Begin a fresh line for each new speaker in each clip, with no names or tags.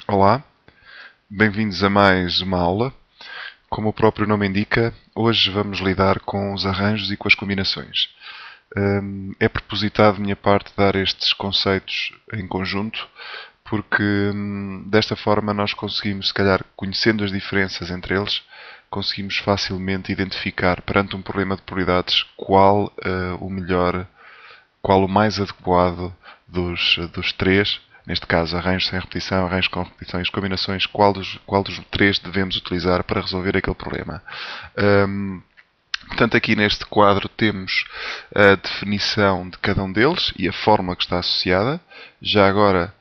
Olá, bem-vindos a mais uma aula. Como o próprio nome indica, hoje vamos lidar com os arranjos e com as combinações. É propositado de minha parte dar estes conceitos em conjunto, porque desta forma nós conseguimos, se calhar, conhecendo as diferenças entre eles, conseguimos facilmente identificar perante um problema de prioridades o melhor, qual o mais adequado dos três, neste caso arranjos sem repetição, arranjos com repetição e as combinações, qual dos três devemos utilizar para resolver aquele problema. Portanto, aqui neste quadro temos a definição de cada um deles e a fórmula que está associada. Já agora,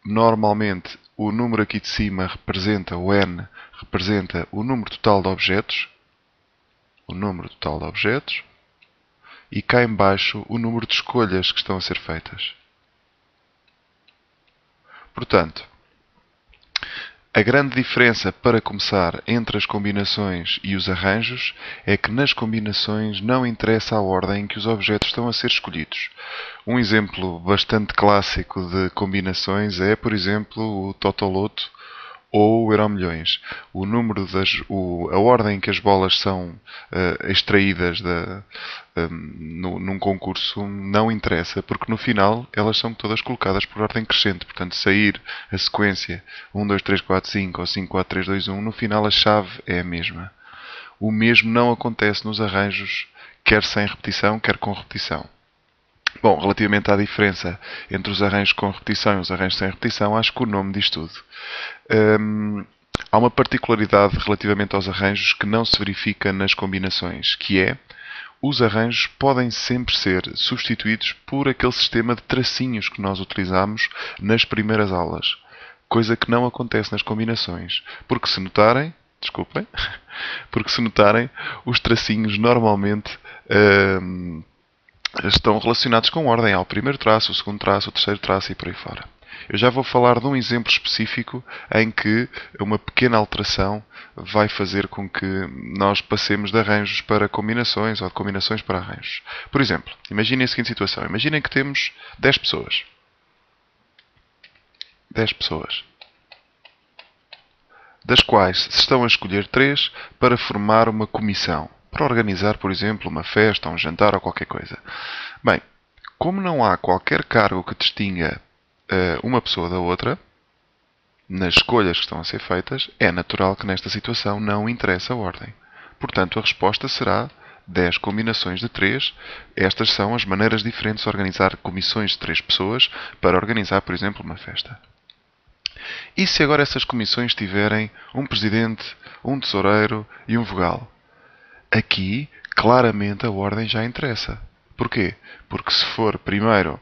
normalmente, o número aqui de cima representa, o n, representa o número total de objetos. O número total de objetos. E cá em baixo o número de escolhas que estão a ser feitas. Portanto, a grande diferença, para começar, entre as combinações e os arranjos é que nas combinações não interessa a ordem em que os objetos estão a ser escolhidos. Um exemplo bastante clássico de combinações é, por exemplo, o Totoloto ou o Euromilhões. A ordem em que as bolas são extraídas num concurso não interessa, porque no final elas são todas colocadas por ordem crescente. Portanto, sair a sequência 1, 2, 3, 4, 5 ou 5, 4, 3, 2, 1, no final a chave é a mesma. O mesmo não acontece nos arranjos, quer sem repetição, quer com repetição. Bom, relativamente à diferença entre os arranjos com repetição e os arranjos sem repetição, acho que o nome diz tudo. Há uma particularidade relativamente aos arranjos que não se verifica nas combinações, que é os arranjos podem sempre ser substituídos por aquele sistema de tracinhos que nós utilizamos nas primeiras aulas, coisa que não acontece nas combinações, porque se notarem, desculpem, porque se notarem, os tracinhos normalmente estão relacionados com ordem. Há o primeiro traço, o segundo traço, o terceiro traço e por aí fora. Eu já vou falar de um exemplo específico em que uma pequena alteração vai fazer com que nós passemos de arranjos para combinações ou de combinações para arranjos. Por exemplo, imaginem a seguinte situação. Imaginem que temos 10 pessoas. 10 pessoas. Das quais se estão a escolher 3 para formar uma comissão. Para organizar, por exemplo, uma festa, um jantar ou qualquer coisa. Bem, como não há qualquer cargo que distinga uma pessoa da outra, nas escolhas que estão a ser feitas, é natural que nesta situação não interessa a ordem. Portanto, a resposta será 10 combinações de 3. Estas são as maneiras diferentes de organizar comissões de 3 pessoas para organizar, por exemplo, uma festa. E se agora essas comissões tiverem um presidente, um tesoureiro e um vogal? Aqui, claramente, a ordem já interessa. Porquê? Porque se for primeiro,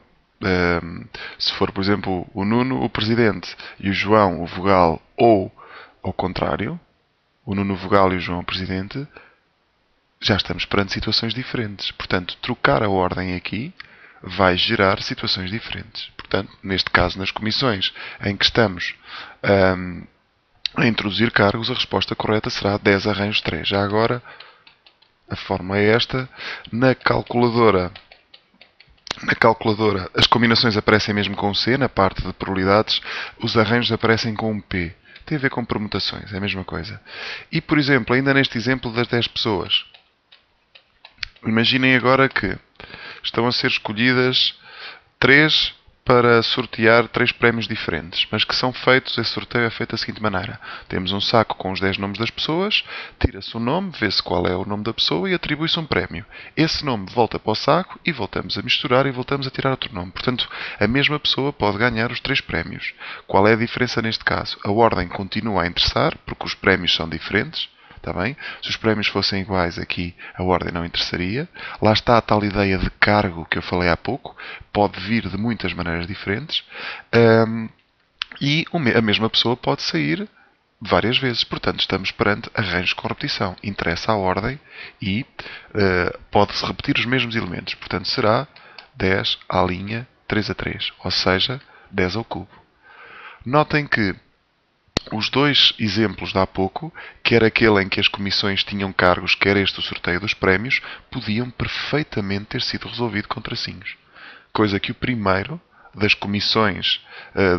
se for, por exemplo, o Nuno, o presidente, e o João, o vogal, ou ao contrário, o Nuno, o vogal e o João, o presidente, já estamos perante situações diferentes. Portanto, trocar a ordem aqui vai gerar situações diferentes. Portanto, neste caso, nas comissões em que estamos a introduzir cargos, a resposta correta será 10 arranjos 3. Já agora, a forma é esta. Na calculadora, as combinações aparecem mesmo com um C, na parte de probabilidades, os arranjos aparecem com um P. Tem a ver com permutações, é a mesma coisa. E, por exemplo, ainda neste exemplo das 10 pessoas, imaginem agora que estão a ser escolhidas 3 para sortear 3 prémios diferentes, mas que são feitos, esse sorteio é feito da seguinte maneira. Temos um saco com os 10 nomes das pessoas, tira-se o nome, vê-se qual é o nome da pessoa e atribui-se um prémio. Esse nome volta para o saco e voltamos a misturar e voltamos a tirar outro nome. Portanto, a mesma pessoa pode ganhar os 3 prémios. Qual é a diferença neste caso? A ordem continua a interessar, porque os prémios são diferentes. Está bem? Se os prémios fossem iguais aqui, a ordem não interessaria. Lá está a tal ideia de cargo que eu falei há pouco. Pode vir de muitas maneiras diferentes. E a mesma pessoa pode sair várias vezes. Portanto, estamos perante arranjos com repetição. Interessa a ordem e pode-se repetir os mesmos elementos. Portanto, será 10 à linha 3 a 3. Ou seja, 10 ao cubo. Notem que os dois exemplos de há pouco, quer aquele em que as comissões tinham cargos, quer este o sorteio dos prémios, podiam perfeitamente ter sido resolvido com tracinhos. Coisa que o primeiro, das comissões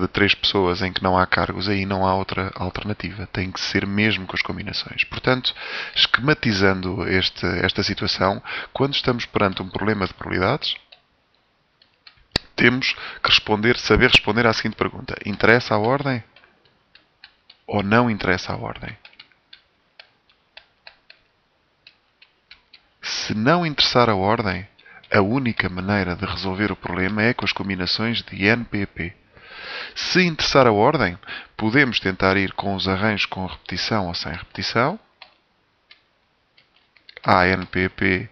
de 3 pessoas em que não há cargos, aí não há outra alternativa. Tem que ser mesmo com as combinações. Portanto, esquematizando esta situação, quando estamos perante um problema de probabilidades, temos que saber responder à seguinte pergunta: interessa a ordem ou não interessa a ordem? Se não interessar a ordem, a única maneira de resolver o problema é com as combinações de NPP. Se interessar a ordem, podemos tentar ir com os arranjos com repetição ou sem repetição, ANPP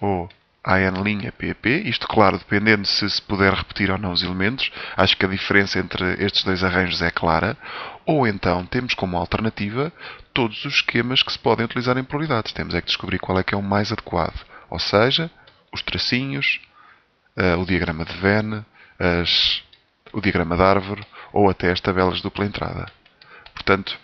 ou AN'-PP, isto, claro, dependendo se puder repetir ou não os elementos. Acho que a diferença entre estes dois arranjos é clara. Ou então temos como alternativa todos os esquemas que se podem utilizar em probabilidades. Temos é que descobrir qual é que é o mais adequado. Ou seja, os tracinhos, o diagrama de Venn, o diagrama de árvore ou até as tabelas de dupla entrada. Portanto,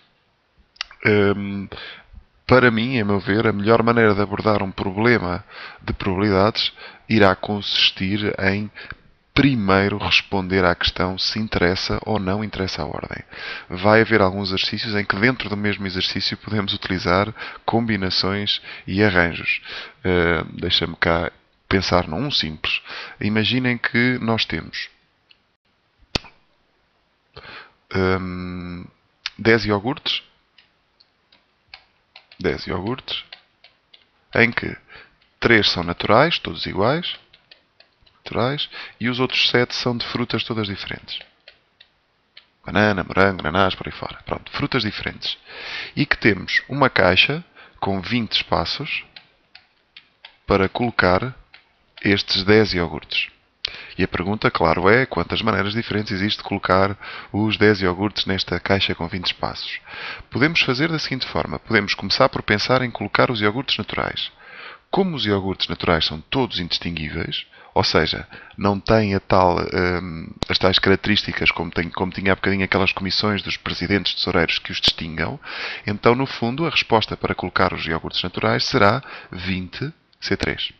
para mim, a meu ver, a melhor maneira de abordar um problema de probabilidades irá consistir em primeiro responder à questão se interessa ou não interessa a ordem. Vai haver alguns exercícios em que dentro do mesmo exercício podemos utilizar combinações e arranjos. Deixa-me cá pensar num simples. Imaginem que nós temos 10 iogurtes, em que 3 são naturais, todos iguais, e os outros 7 são de frutas todas diferentes. Banana, morango, ananás, por aí fora. Pronto, frutas diferentes. E que temos uma caixa com 20 espaços para colocar estes 10 iogurtes. E a pergunta, claro, é quantas maneiras diferentes existe de colocar os 10 iogurtes nesta caixa com 20 espaços. Podemos fazer da seguinte forma. Podemos começar por pensar em colocar os iogurtes naturais. Como os iogurtes naturais são todos indistinguíveis, ou seja, não têm as tais características como tinha há bocadinho aquelas comissões dos presidentes tesoureiros que os distingam, então, no fundo, a resposta para colocar os iogurtes naturais será 20 C3.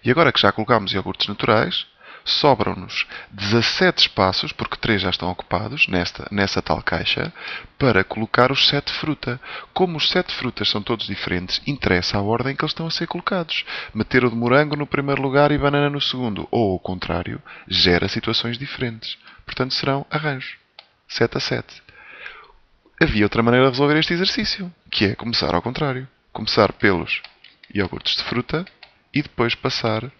E agora que já colocámos iogurtes naturais, sobram-nos 17 espaços, porque 3 já estão ocupados nessa tal caixa, para colocar os 7 de fruta. Como os 7 frutas são todos diferentes, interessa a ordem que eles estão a ser colocados. Meter o de morango no primeiro lugar e banana no segundo, ou ao contrário, gera situações diferentes. Portanto, serão arranjos. 7 a 7. Havia outra maneira de resolver este exercício, que é começar ao contrário. Começar pelos iogurtes de fruta e depois passar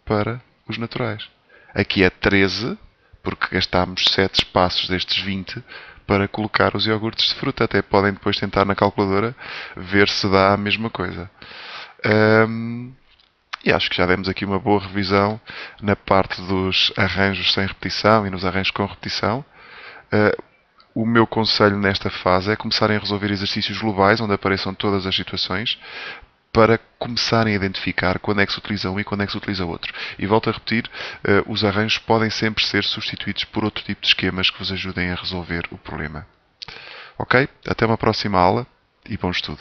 para os naturais. Aqui é 13, porque gastámos 7 espaços destes 20 para colocar os iogurtes de fruta. Até podem depois tentar na calculadora ver se dá a mesma coisa. E acho que já demos aqui uma boa revisão na parte dos arranjos sem repetição e nos arranjos com repetição. O meu conselho nesta fase é começarem a resolver exercícios globais onde apareçam todas as situações, para começarem a identificar quando é que se utiliza um e quando é que se utiliza outro. E volto a repetir, os arranjos podem sempre ser substituídos por outro tipo de esquemas que vos ajudem a resolver o problema. Ok? Até uma próxima aula e bom estudo.